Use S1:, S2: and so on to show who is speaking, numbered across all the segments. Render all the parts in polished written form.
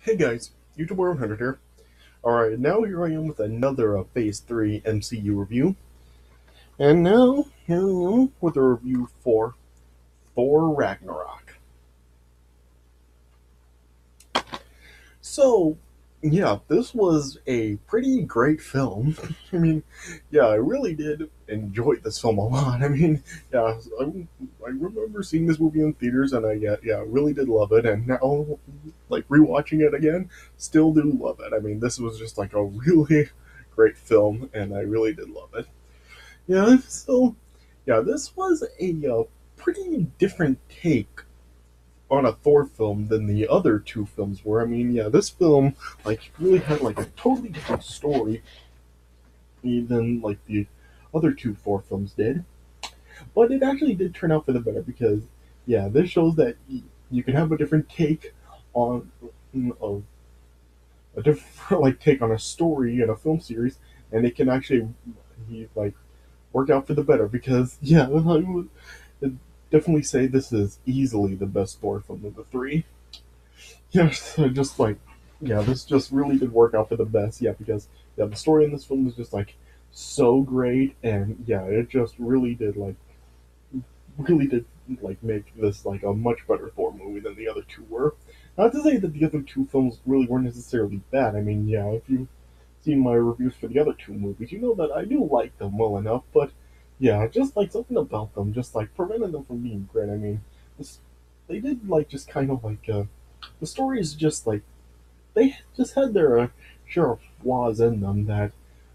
S1: Hey guys, YouTuber 100 here. Alright, now here I am with another Phase 3 MCU review. And now, here I am with a review for Thor Ragnarok. So, yeah, this was a pretty great film. I mean, yeah, I really did enjoy this film a lot. I mean, yeah, I remember seeing this movie in theaters, and I really did love it. And now, like rewatching it again, still do love it. I mean, this was just like a really great film, and I really did love it. Yeah, so yeah, this was a pretty different take on a Thor film than the other two films were. I mean, yeah, this film like really had like a totally different story than like the other two Thor films did. But it actually did turn out for the better because yeah, this shows that you can have a different take on a, a different like take on a story in a film series, and it can actually like work out for the better because yeah, I would definitely say this is easily the best Thor film of the three. Yes, just like yeah, this just really did work out for the best. Yeah, because yeah, the story in this film was just like so great, and yeah, it just really did like make this like a much better Thor movie than the other two were. Not to say that the other two films really weren't necessarily bad. I mean, yeah, if you've seen my reviews for the other two movies, you know that I do like them well enough, but yeah, just like something about them just like prevented them from being great. I mean, this, they did like just kind of like the story is just like they just had their share of flaws in them that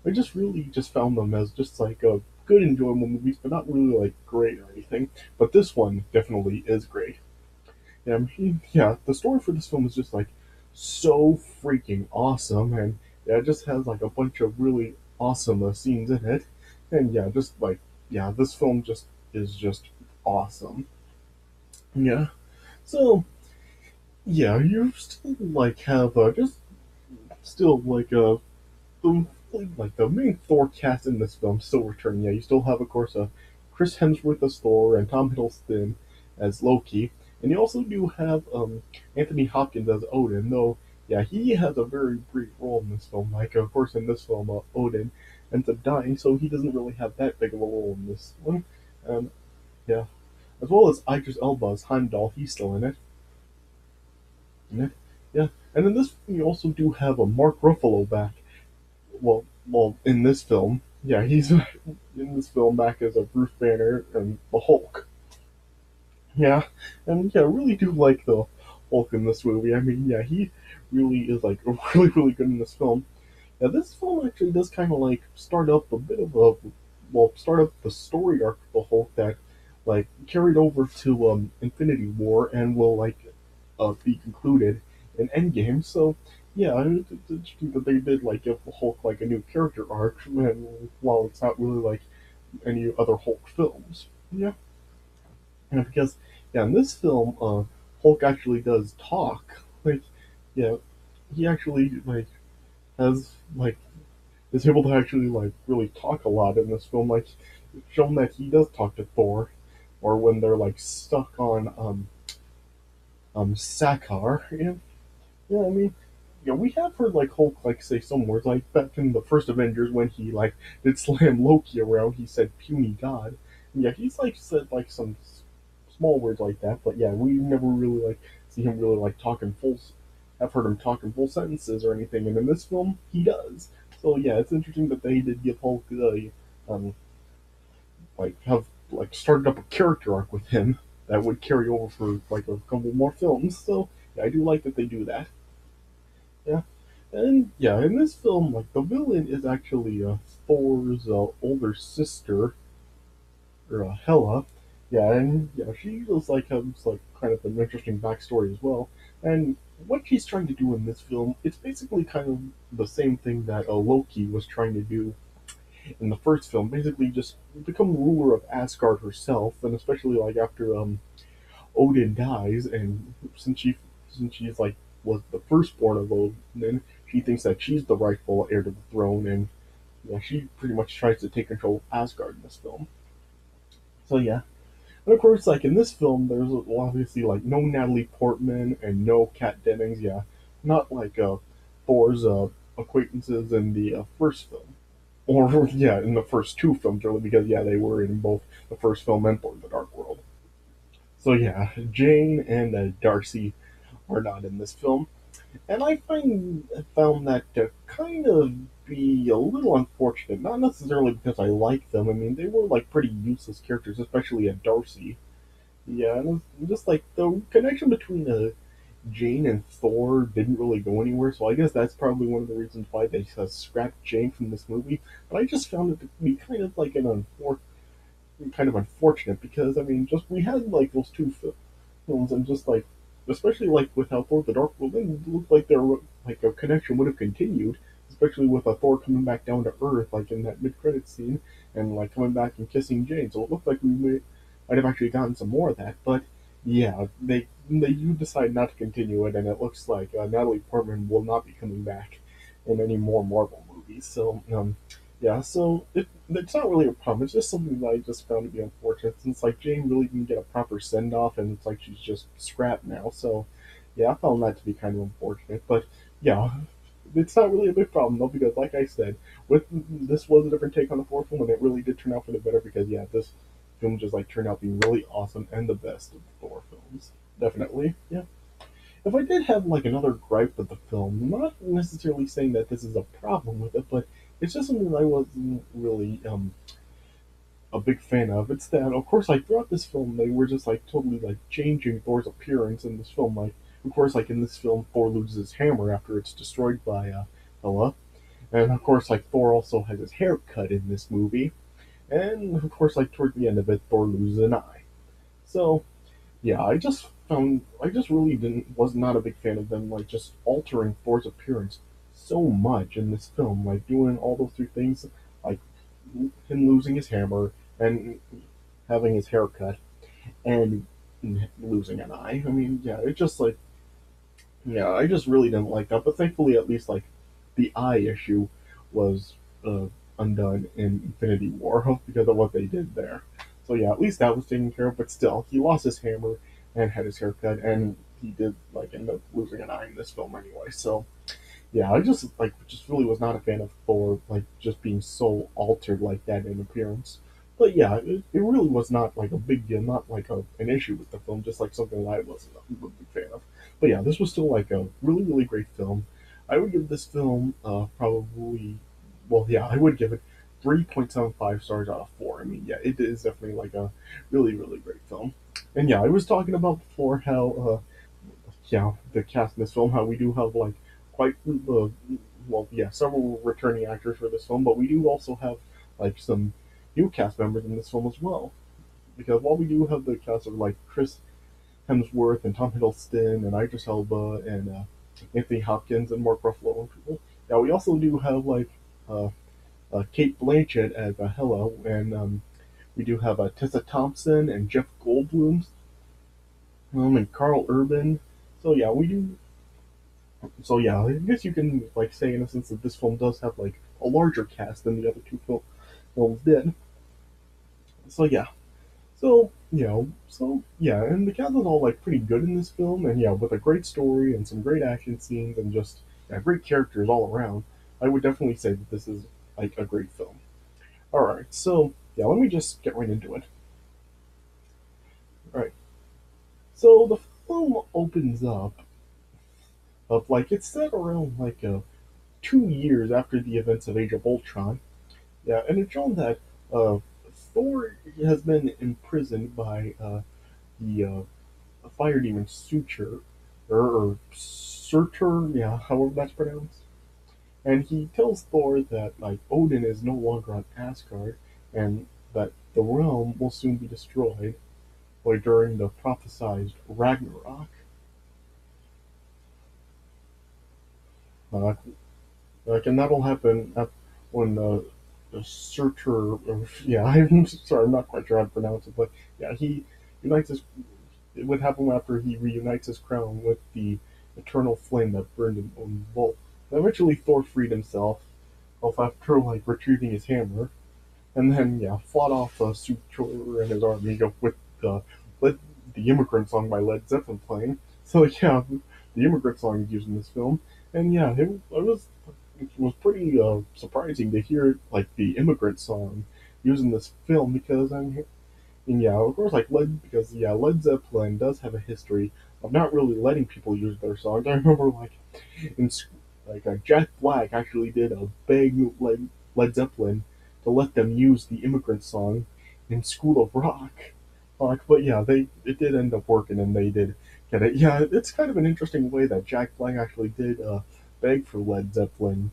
S1: I just really just found them as just like a good enjoyable movies, but not really like great or anything. But this one definitely is great. Yeah, I mean, yeah, the story for this film is just like so freaking awesome, and yeah, it just has like a bunch of really awesome scenes in it, and yeah, just like yeah, this film just is just awesome. Yeah, so yeah, you still like have just still the like the main Thor cast in this film still returning. Yeah, you still have of course Chris Hemsworth as Thor and Tom Hiddleston as Loki, and you also do have Anthony Hopkins as Odin. Though yeah, he has a very brief role in this film. Like of course in this film, Odin ends up dying, so he doesn't really have that big of a role in this one. Um, yeah, as well as Idris Elba as Heimdall, he's still in it. Yeah, yeah. And in this, you also do have a Mark Ruffalo back well, in this film, yeah, he's in this film back as a Bruce Banner and the Hulk. Yeah, and yeah, I really do like the Hulk in this movie. I mean, yeah, he really is like really good in this film. Yeah, this film actually does kind of like start up a bit of a start up the story arc of the Hulk that like carried over to Infinity War and will like be concluded in Endgame. So yeah, it's interesting that they did like give the Hulk like a new character arc, and while it's not really like any other Hulk films. Yeah, and because yeah, in this film, Hulk actually does talk. Like, yeah, he actually like has like is able to actually like really talk a lot in this film. Like, it's shown that he does talk to Thor, or when they're like stuck on Sakar. Yeah, yeah. I mean, yeah, we have heard like Hulk like say some words like back in the first Avengers when he like did slam Loki around. He said "puny god." And, yeah, he's like said like some small words like that, but yeah, we never really like see him really like talking full. I've heard him talk in full sentences or anything, and in this film he does. So yeah, it's interesting that they did give Hulk the um like have like started up a character arc with him that would carry over for like a couple more films. So yeah, I do like that they do that. Yeah. And yeah, in this film, like the villain is actually Thor's older sister, or Hela. Yeah, and yeah, she was like has like kind of an interesting backstory as well. And what she's trying to do in this film, it's basically kind of the same thing that Loki was trying to do in the first film. Basically, just become ruler of Asgard herself, and especially like after Odin dies, and since she's like was the firstborn of Odin, she thinks that she's the rightful heir to the throne, and yeah, she pretty much tries to take control of Asgard in this film. So yeah, and of course, like in this film, there's obviously like no Natalie Portman and no Kat Dennings. Yeah, not like Thor's acquaintances in the first film, or yeah, in the first two films, really, because yeah, they were in both the first film and Thor: The Dark World. So yeah, Jane and Darcy are not in this film, and found that to kind of be a little unfortunate. Not necessarily because I like them. I mean, they were like pretty useless characters, especially Darcy. Yeah, and it's just like the connection between Jane and Thor didn't really go anywhere. So I guess that's probably one of the reasons why they scrapped Jane from this movie. But I just found it to be kind of like kind of unfortunate because I mean, just we had like those films, and just like especially like with how Thor: The Dark World didn't look like like a connection would have continued, especially with a Thor coming back down to Earth like in that mid credit scene and like coming back and kissing Jane. So it looked like might have actually gotten some more of that, but yeah, they you decide not to continue it, and it looks like Natalie Portman will not be coming back in any more Marvel movies. So yeah, so it's not really a problem. It's just something that I just found to be unfortunate since like Jane really didn't get a proper send off, and it's like she's just scrapped now. So yeah, I found that to be kind of unfortunate. But yeah, it's not really a big problem though because like I said, with this was a different take on the fourth film, and it really did turn out for the better because yeah, this film just like turned out being really awesome and the best of the Thor films. Definitely, yeah. If I did have like another gripe with the film, not necessarily saying that this is a problem with it, but it's just something that I wasn't really a big fan of. It's that, of course, like throughout this film, they were just like totally like changing Thor's appearance in this film. Like, of course, like in this film, Thor loses his hammer after it's destroyed by Hela, and of course, like Thor also has his hair cut in this movie, and of course, like toward the end of it, Thor loses an eye. So yeah, I just really didn't was not a big fan of them like just altering Thor's appearance so much in this film, like doing all those three things, like him losing his hammer and having his hair cut and losing an eye. I mean, yeah, it just like yeah, I just really didn't like that. But thankfully, at least like the eye issue was uh, undone in Infinity War because of what they did there. So yeah, at least that was taken care of. But still, he lost his hammer and had his haircut, and he did like end up losing an eye in this film anyway. So yeah, I just really was not a fan of Thor like just being so altered like that in appearance. But yeah, it really was not like a big deal, not like an issue with the film, just like something that I wasn't a big fan of. But yeah, this was still like a really great film. I would give this film probably, well, yeah, I would give it 3.75 stars out of 4. I mean, yeah, it is definitely like a really great film. And yeah, I was talking about before how yeah, the cast in this film, how we do have like quite well, yeah, several returning actors for this film, but we do also have like some new cast members in this film as well. Because while we do have the cast of like Chris Hemsworth and Tom Hiddleston and Idris Elba and Anthony Hopkins and Mark Ruffalo and people, yeah, we also do have like uh, Kate Blanchett as Hela, and we do have Tessa Thompson and Jeff Goldblum, and Carl Urban. So yeah, we do So yeah, I guess you can like say in a sense that this film does have like a larger cast than the other films did. So yeah, so yeah, and the cast is all like pretty good in this film, and yeah, with a great story and some great action scenes and just yeah, great characters all around. I would definitely say that this is like a great film. All right, so yeah, let me just get right into it. All right, so the film opens up of like it's set around like 2 years after the events of Age of Ultron. Yeah, and it's shown that uh, Thor has been imprisoned by the fire demon Suture, or Surtur, yeah, however that's pronounced. And he tells Thor that like Odin is no longer on Asgard, and that the realm will soon be destroyed, like during the prophesized Ragnarok. Uh, and that'll happen when the Surtur, yeah, I'm sorry, I'm not quite sure how to pronounce it, but yeah, he unites his. It would happen after he reunites his crown with the eternal flame that burned in Odin's bolt. Eventually, Thor freed himself, after like retrieving his hammer, and then yeah, fought off Surtur and his army with the the immigrant song by Led Zeppelin playing. So yeah, the immigrant song used in this film, and yeah, it was pretty surprising to hear like the immigrant song used in this film because and yeah, of course, like Led Zeppelin does have a history of not really letting people use their songs. I remember in Jack Black actually did a beg Led Zeppelin to let them use the immigrant song in School of Rock. But yeah, they it did end up working and they did get it. Yeah, it's kind of an interesting way that Jack Black actually did beg for Led Zeppelin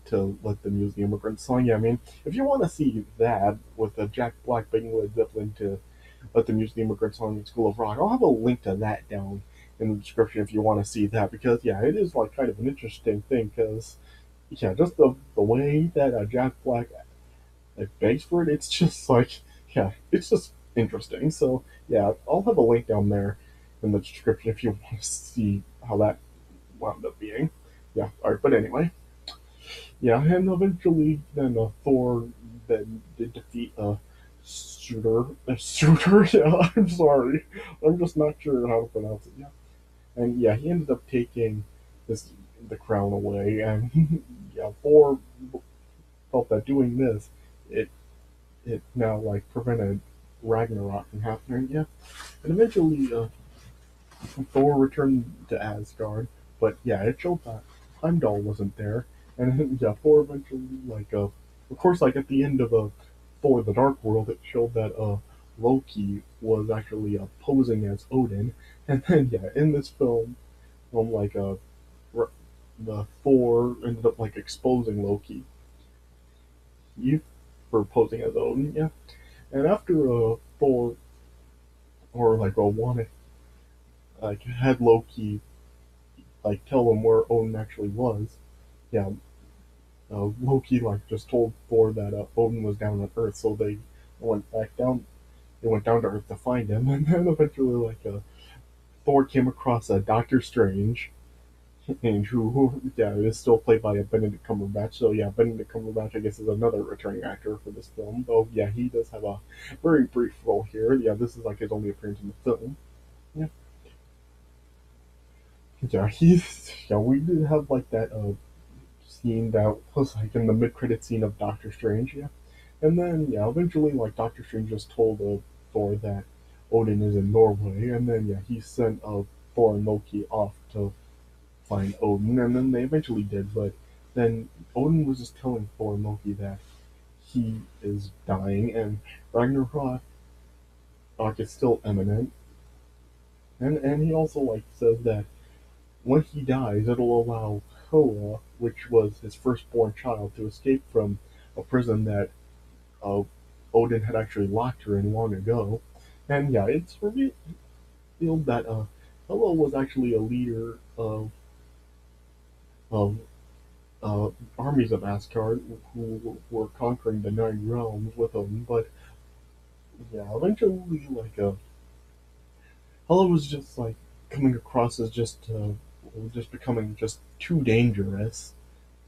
S1: to let them use the immigrant song. Yeah, I mean, if you want to see that with Jack Black begging Led Zeppelin to let them use the immigrant song in School of Rock, I'll have a link to that down in the description if you want to see that because yeah, it is like kind of an interesting thing because yeah, just the way that Jack Black like begs for it, it's just like yeah, it's just interesting. So yeah, I'll have a link down there in the description if you want to see how that wound up being. Yeah, all right, but anyway, yeah, and eventually then Thor then did defeat Suitor. Yeah, I'm sorry, I'm just not sure how to pronounce it. Yeah, and yeah, he ended up taking this the crown away, and yeah, Thor felt that doing this, it it now like prevented Ragnarok from happening. Yeah, and eventually Thor returned to Asgard, but yeah, it showed that Heimdall wasn't there, and yeah, Thor eventually of course, like at the end of Thor: The Dark World, it showed that Loki was actually posing as Odin, and then yeah, in this film, like the Thor ended up like exposing Loki you for posing as Odin, yeah. And after Thor or like wanted like had Loki like tell him where Odin actually was, yeah, Loki like just told Thor that Odin was down on Earth, so they went back down. They went down to Earth to find him, and then eventually Thor came across Doctor Strange, and who yeah is still played by Benedict Cumberbatch. So yeah, Benedict Cumberbatch I guess is another returning actor for this film. Though yeah, he does have a very brief role here. Yeah, this is like his only appearance in the film. Yeah, yeah, he's yeah. We did have like that scene that was like in the mid credit scene of Doctor Strange. Yeah, and then yeah, eventually like Doctor Strange just told Thor that Odin is in Norway, and then yeah, he sent Thor and Loki off to find Odin, and then they eventually did. But then Odin was just telling Thor and Loki that he is dying, and Ragnarok is still imminent. And he also like says that when he dies, it'll allow Koa, which was his firstborn child, to escape from a prison that uh, Odin had actually locked her in long ago. And yeah, it's revealed that Hela was actually a leader of uh, armies of Asgard who were conquering the Nine Realms with him. But yeah, eventually, Hela was just like coming across as just becoming just too dangerous,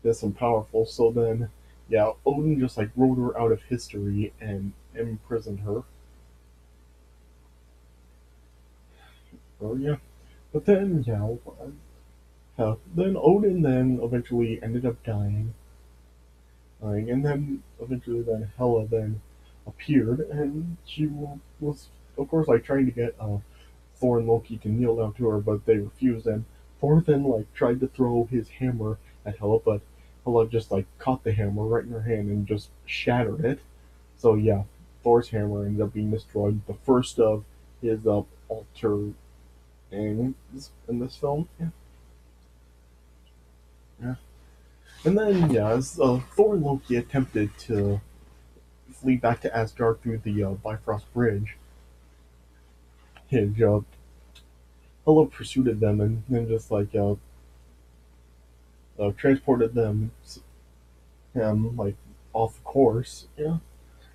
S1: just and powerful. So then, yeah, Odin just like wrote her out of history and imprisoned her. Oh yeah, but then then Odin then eventually ended up dying, and then eventually then Hela then appeared, and she was of course like trying to get Thor and Loki to kneel down to her, but they refused. And Thor then like tried to throw his hammer at Hela, but Hela just like caught the hammer right in her hand and just shattered it. So yeah, Thor's hammer ended up being destroyed. The first of his alter in this film. Yeah, yeah. And then yeah, as Thor and Loki attempted to flee back to Asgard through the Bifrost Bridge, his Hela pursued them and then just transported him like off course. Yeah,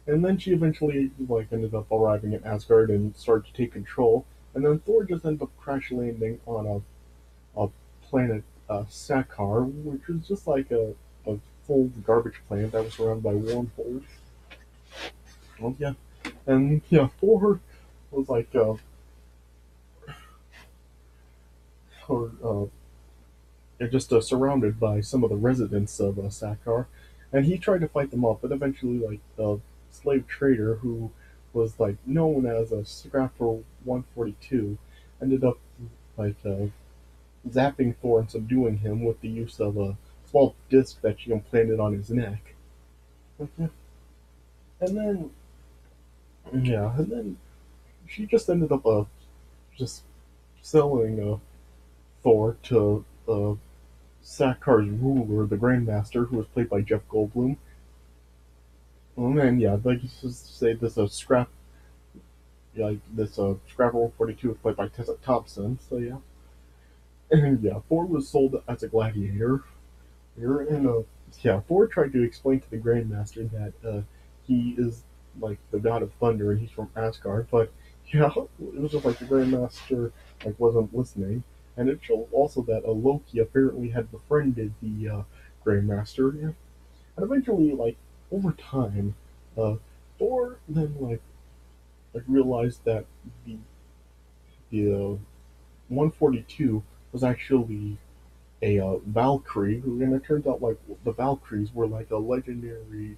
S1: and then she eventually like ended up arriving at Asgard and started to take control. And then Thor just ended up crash landing on a planet Sakar, which was just like a full garbage planet that was surrounded by wormholes. Well, yeah, and yeah, Thor was or they're just surrounded by some of the residents of Sakar, and he tried to fight them off, but eventually, like the slave trader who was like known as a Scrapper 142, ended up like zapping Thor and subduing him with the use of a small disc that she implanted on his neck. Mhm. And then, yeah, and then she just ended up just selling Thor to Sakar's ruler, the Grandmaster, who was played by Jeff Goldblum. And then, yeah, like you just say, this scrap, like this Scrapper 142 was played by Tessa Thompson. So yeah, and yeah, Thor was sold as a gladiator. And yeah, Thor tried to explain to the Grandmaster that he is like the god of thunder and he's from Asgard, but yeah, it was just like the Grandmaster like wasn't listening. And it showed also that Loki apparently had befriended the Grandmaster, yeah. And eventually, like over time, uh, Thor then like realized that the the 142 was actually a Valkyrie, who and it turns out like the Valkyries were like a legendary,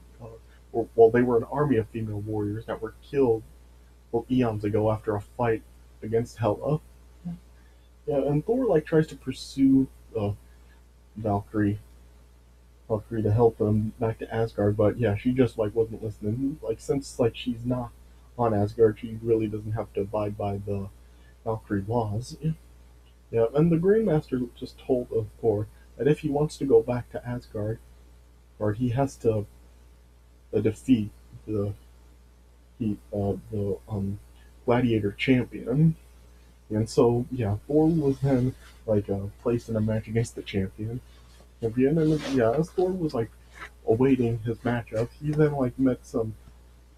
S1: or well, they were an army of female warriors that were killed well eons ago after a fight against Hela. Yeah, and Thor like tries to pursue uh, Valkyrie, Valkyrie to help them back to Asgard, but yeah, she just like wasn't listening. Like since like she's not on Asgard, she really doesn't have to abide by the Valkyrie laws. Yeah, yeah, and the Grandmaster just told of Thor that if he wants to go back to Asgard, or he has to defeat the gladiator champion. And so yeah, Thor was then like placed in a match against the champion, and yeah, as Thor was like awaiting his matchup, he then like met some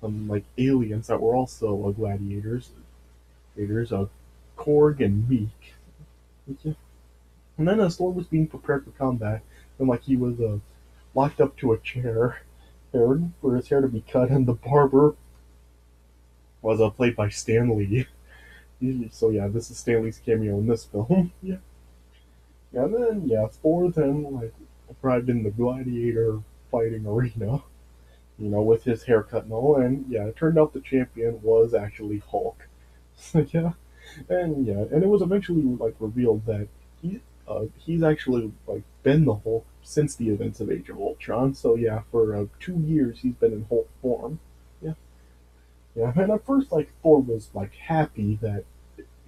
S1: like aliens that were also gladiators, Korg and Meek. Yeah. And then as Thor was being prepared for combat, and like he was locked up to a chair there for his hair to be cut, and the barber was played by Stan Lee. So yeah, this is Stan Lee's cameo in this film. Yeah, yeah, and then yeah, Thor then like arrived in the gladiator fighting arena, with his haircut and all, and yeah, it turned out the champion was actually Hulk. So yeah, and it was eventually like revealed that he's actually like been the Hulk since the events of Age of Ultron. So yeah, for 2 years he's been in Hulk form. Yeah, yeah, and at first like Thor was like happy that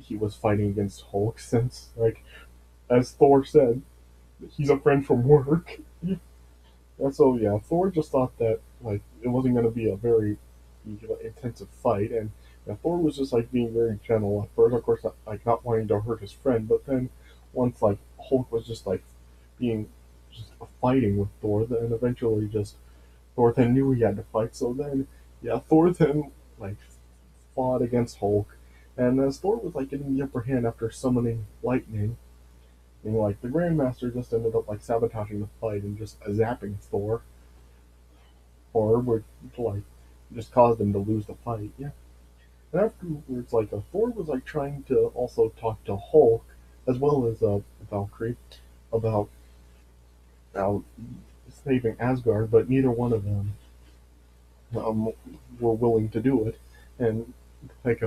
S1: he was fighting against Hulk since like as Thor said, he's a friend from work. And so yeah, Thor just thought that like it wasn't going to be a very intensive fight, and yeah, Thor was just like being very gentle at first, of course, like not wanting to hurt his friend. But then once like Hulk was just like being just fighting with Thor, then eventually just Thor then knew he had to fight. So then yeah, Thor then like fought against Hulk, and as Thor was like getting the upper hand after summoning lightning. Like the Grandmaster just ended up like sabotaging the fight and just zapping Thor would like just caused him to lose the fight. Yeah, and afterwards, like Thor was like trying to also talk to Hulk as well as Valkyrie about uh, saving Asgard, but neither one of them um, were willing to do it. And like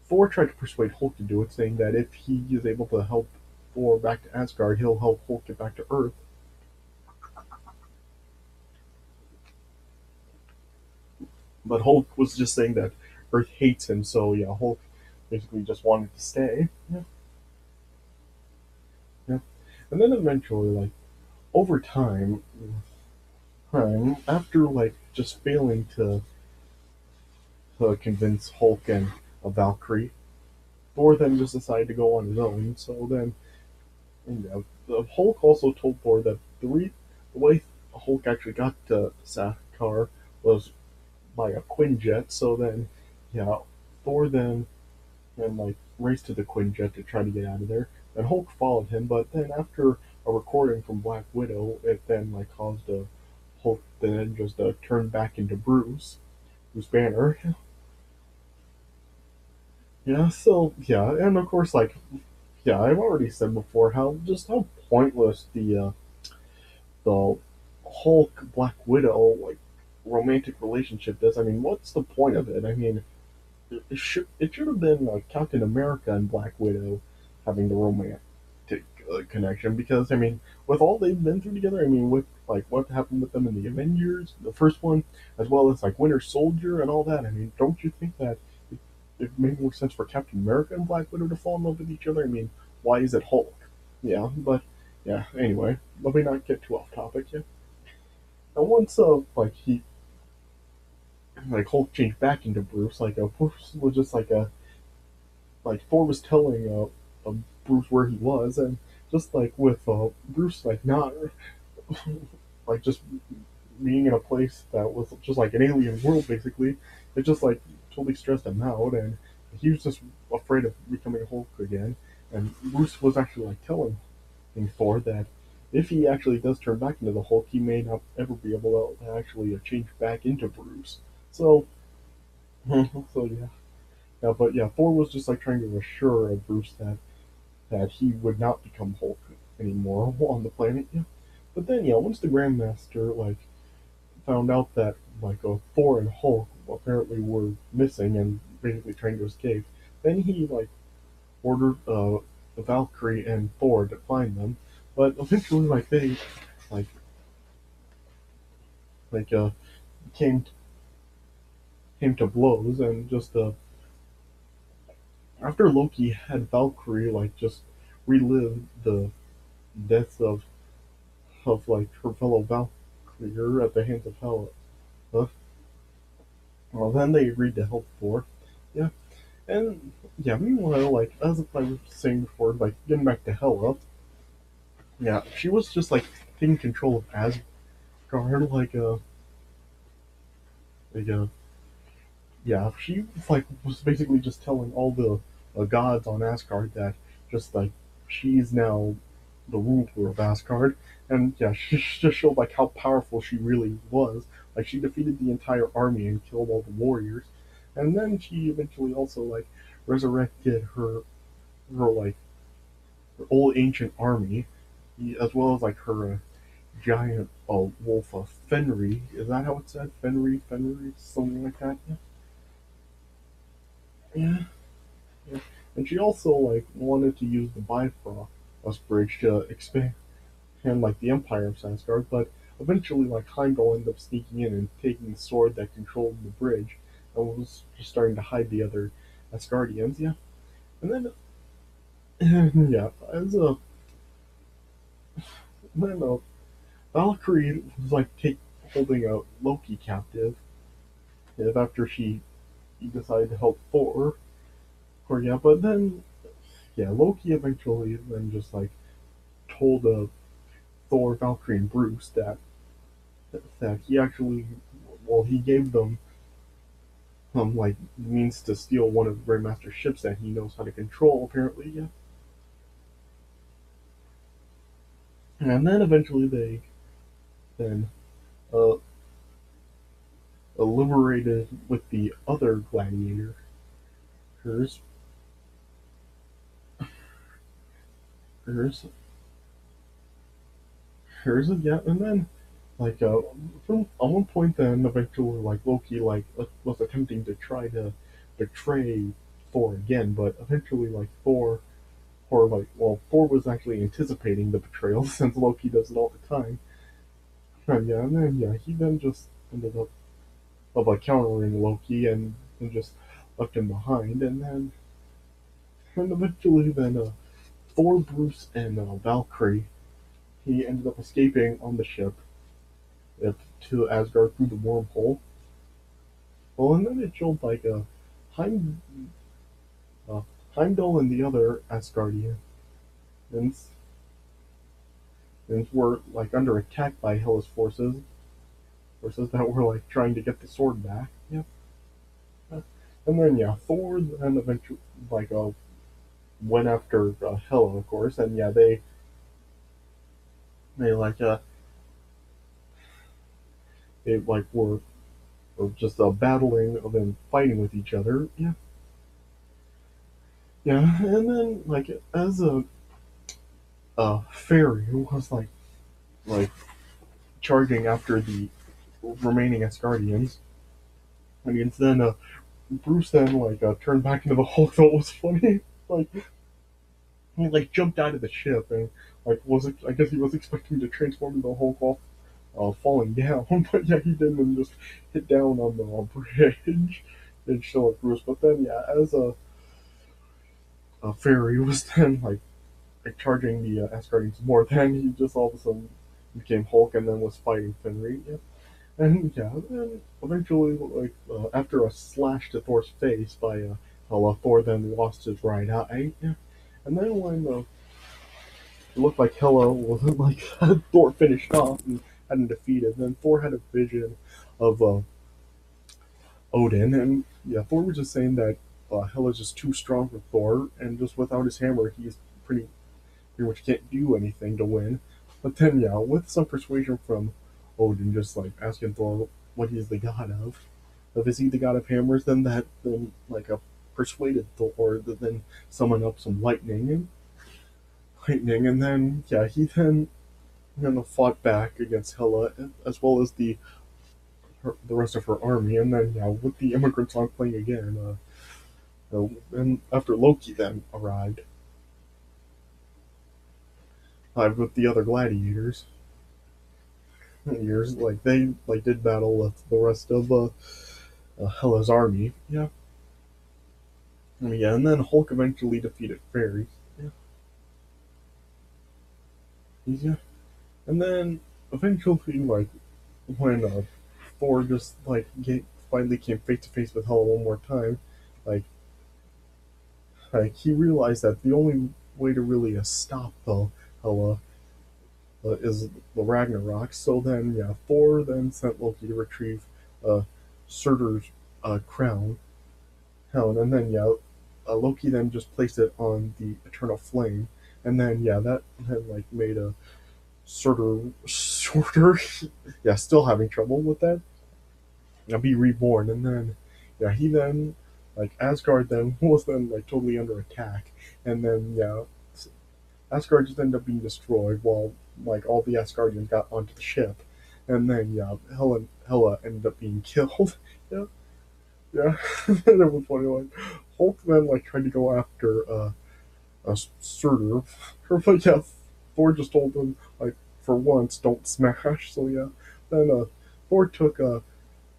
S1: Thor tried to persuade Hulk to do it, saying that if he is able to help Thor back to Asgard, he'll help Hulk get back to Earth. But Hulk was just saying that Earth hates him, so yeah, Hulk basically just wanted to stay. Yeah, yeah. And then eventually, like over after like just failing to convince Hulk and a Valkyrie, Thor then just decided to go on his own. So then, the Hulk also told Thor that the way Hulk actually got to Sakaar was by a Quinjet. So then, yeah, Thor then and like raced to the Quinjet to try to get out of there. And Hulk followed him, but then after a recording from Black Widow, it then like caused a Hulk then just turn back into Bruce Banner. Yeah, so yeah, and of course like yeah, I've already said before how pointless the Hulk Black Widow like romantic relationship is. I mean, what's the point of it? I mean, it should have been Captain America and Black Widow having the romantic connection because I mean, with all they've been through together, I mean, with like what happened with them in the Avengers, the first one, as well as like Winter Soldier and all that. I mean, don't you think that it made more sense for Captain America and Black Widow to fall in love with each other? I mean, why is it Hulk? Yeah, but yeah. Anyway, let me not get too off topic here. And once like he like Hulk changed back into Bruce, like Bruce was just like Thor was telling Bruce where he was, and just like with Bruce like not like just being in a place that was just like an alien world basically, it just like totally stressed him out, and he was just afraid of becoming Hulk again. And Bruce was actually like telling Thor that if he actually does turn back into the Hulk, he may not ever be able to actually change back into Bruce. So, so yeah, yeah, but yeah, Thor was just like trying to assure Bruce that he would not become Hulk anymore on the planet. Yeah. But then, yeah, once the Grandmaster like found out that like Thor and Hulk apparently were missing and basically trying to escape, then he like ordered Valkyrie and Thor to find them. But eventually, like they like like came came to blows, and just after Loki had Valkyrie like just relive the deaths of like her fellow Valkyrie at the hands of Hela. Uh, well, then they agreed to help Thor. Yeah, and yeah. Meanwhile, like as I was saying before, like getting back to Hela, yeah, she was just like taking control of Asgard, like yeah, she like was basically just telling all the gods on Asgard that just like she's now the ruler of Asgard, and yeah, she just showed like how powerful she really was. Like she defeated the entire army and killed all the warriors, and then she eventually also like resurrected her like her old ancient army, as well as like her giant wolf Fenrir. Is that how it's said? Fenrir, something like that. Yeah. Yeah. Yeah. And she also like wanted to use the Bifrost bridge to expand like the Empire of Asgard, but eventually like Heimdall ended up sneaking in and taking the sword that controlled the bridge and was just starting to hide the other Asgardians, yeah. And then yeah, as a then Valkyrie was like holding a Loki captive after she decided to help Thor. Or yeah, but then yeah, Loki eventually then just like told Thor, Valkyrie, and Bruce that he actually, well, he gave them like means to steal one of the Grandmaster's ships that he knows how to control. Apparently, yeah. And then eventually they then uh, liberated with the other gladiator, hers, hers, hers, yeah. And then like from at one point, then eventually like Loki like was attempting to try to betray Thor again, but eventually like Thor like well Thor was actually anticipating the betrayal since Loki does it all the time. And yeah, and then yeah, he then just ended up like countering Loki and just left him behind, and eventually then Thor, Bruce, and Valkyrie he ended up escaping on the ship uh, to Asgard through the wormhole. Well, and then it showed like Heim, uh, Heimdall and the other Asgardians and were like under attack by Hela's forces that were like trying to get the sword back. Yeah. And then yeah, Thor then eventually like went after Hela, of course, and yeah, they like they like were just battling and then fighting with each other. Yeah, Yeah, and then like as a fairy who was like charging after the remaining Asgardians. I mean, then Bruce then turned back into the Hulk. That was funny. Like he jumped out of the ship and I guess he was expecting to transform into the Hulk while falling down, but yeah, he didn't and just hit down on the bridge and show up Bruce. But then yeah, as a fairy was then charging the Asgardians more. Then he just all of a sudden became Hulk and then was fighting Fenrir. Yeah. And yeah, then eventually, after a slash to Thor's face by Thor then lost his right eye. Yeah. And then when it looked like Hela was Thor finished off and had him defeated, then Thor had a vision of Odin, and yeah, Thor was just saying that Hela's just too strong for Thor, and just without his hammer, he's pretty much can't do anything to win. But then, yeah, with some persuasion from Odin, just asking Thor what he's the god of. If is he the god of hammers, then a persuaded Thor to then summon up some lightning, and then yeah, he then fought back against Hela as well as the rest of her army, and then yeah, with the immigrant song playing again, and after Loki then arrived, with the other gladiators. Years they did battle with the rest of Hela's army. Yeah, yeah, and then Hulk eventually defeated fairies. Yeah, yeah, and then eventually when Thor just finally came face to face with Hela one more time, like he realized that the only way to really stop Hela is the Ragnarok. So then, yeah, Thor then sent Loki to retrieve uh, Surtur's crown, and then yeah, Loki then just placed it on the eternal flame, and then yeah, that then made a Surtur, yeah, still having trouble with that, be reborn, and then yeah, he then Asgard then was then totally under attack, and then yeah, Asgard just ended up being destroyed while all the Asgardians got onto the ship, and then yeah, Hela ended up being killed. Yeah, yeah, and it was funny. Hulk then tried to go after Surtur, but yeah, Thor just told him for once don't smash. So yeah, then Thor took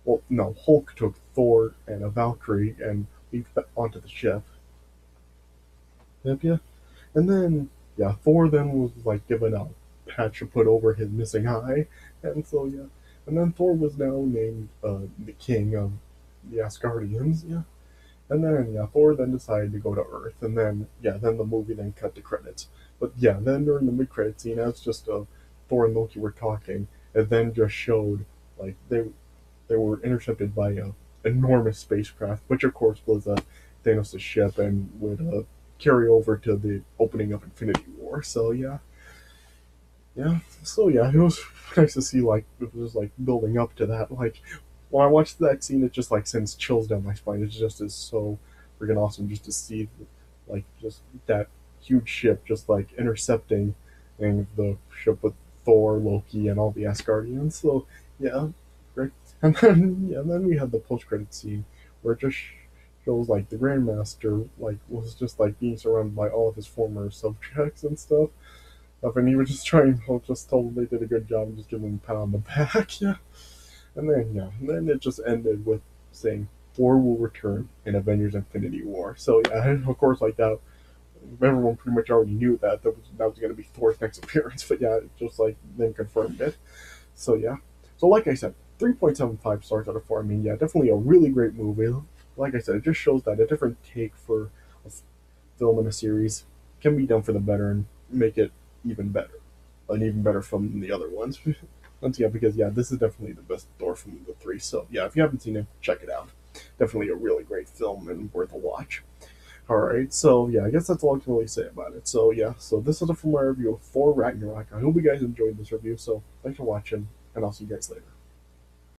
S1: well no Hulk took Thor and a Valkyrie and leaped onto the ship. Yep, yeah. And then, yeah, Thor then was given a patch to put over his missing eye, and so yeah, and then Thor was now named the king of the Asgardians. Yeah, and then yeah, Thor then decided to go to Earth, and then yeah, then the movie then cut to credits. But yeah, then during the mid-credit scene, as just Thor and Loki were talking, it then just showed they were intercepted by a enormous spacecraft, which of course was Thanos' ship and would carry over to the opening of Infinity War. So yeah, yeah. So yeah, it was nice to see it was building up to that. When I watched that scene, it just sends chills down my spine. It just is so freaking awesome just to see just that huge ship just intercepting and the ship with Thor, Loki, and all the Asgardians. So yeah, great. And then yeah, then we had the post credit scene where it just shows the Grandmaster was just being surrounded by all of his former subjects and stuff. And he was just trying to just told him they did a good job and just give him a pat on the back. Yeah. And then yeah, and then it just ended with saying Thor will return in Avengers Infinity War. So yeah, and of course that everyone pretty much already knew that was going to be Thor's next appearance. But yeah, it just then confirmed it. So yeah, so like I said, 3.75 stars out of 4. I mean, yeah, definitely a really great movie. Like I said, it just shows that a different take for a film and a series can be done for the better and make it even better, an even better film than the other ones. Once again, because yeah, this is definitely the best Thor from the three. So yeah, if you haven't seen it, check it out. Definitely a really great film and worth a watch. All right, so yeah, I guess that's all I can really say about it. So yeah, so this is it for my review of Thor Ragnarok. I hope you guys enjoyed this review. So thanks for watching, and I'll see you guys later.